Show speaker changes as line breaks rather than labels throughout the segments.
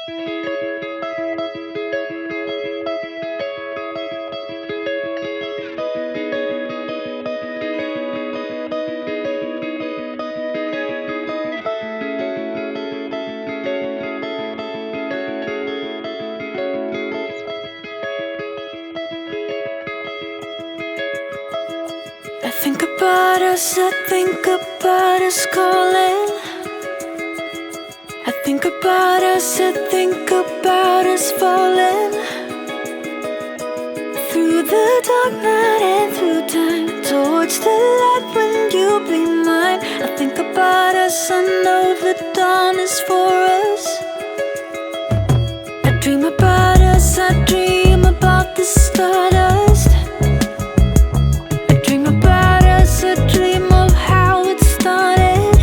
I think about us, I think about us calling. I think about us, I think about us falling through the dark night and through time towards the light when you'll be mine. I think about us, I know the dawn is for us. I dream about us, I dream about the stardust. I dream about us, I dream of how it started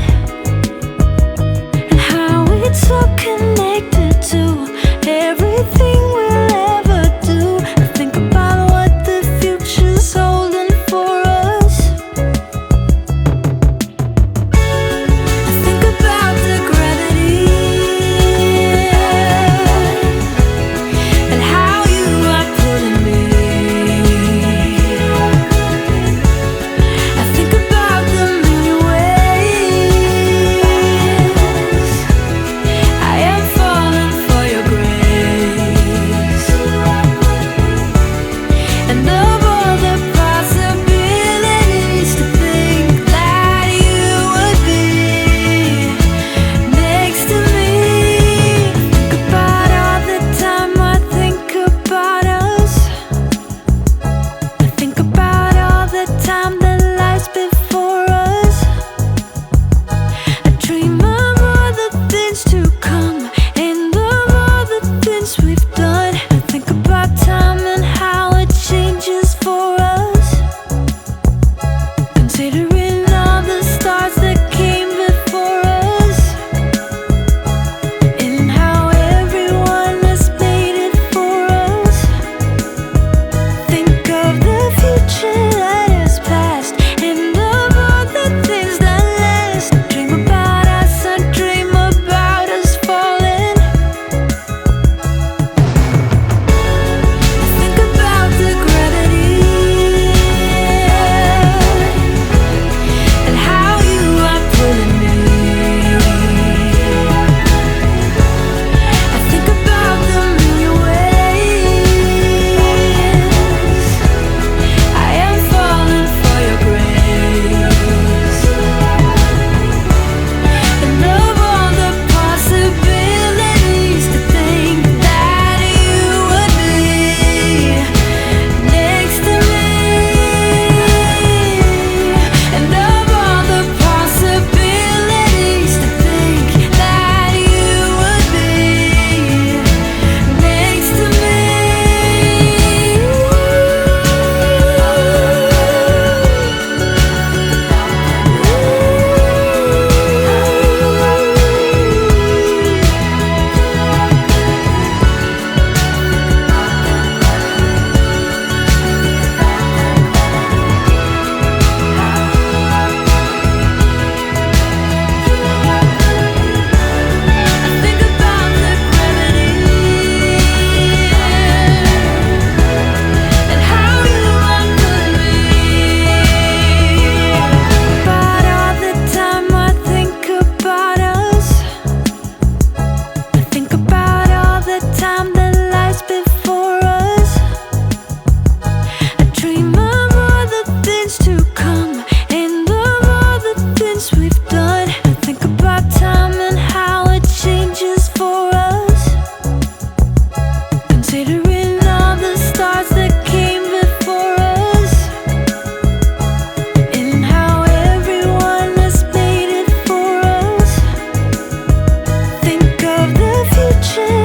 and how it's so connected to everything we'll ever do. I think about what the future's holding for us. I think about the gravity and how you are pulling me. I think about the many ways I am falling for your grace, and of all the possibilities to think that you would be next to me. Think about all the time I think about us. I think about all the time that lies before us. I dream of all the things to come and of all the things we've done. I think about time and how it changes for us, considering all the stars that came before us and how everyone has made it for us. Think of the future that has passed and of all the things that last. I dream about us, I dream about us falling. I think about the gravity and how you are pulling me. I think about the many ways I am falling for your grace, and of all the possibilities to think that you would be next to me, and of all the possibilities to think that you would be next to me. I think about the gravity and how you are pulling me. About all the time I think about us. I think about all the time that lies before us. I dream of all the things to come and of all the things we've done. I think about time and how it changes for us, considering all the stars that came before us and how everyone has made it for us. Think of the future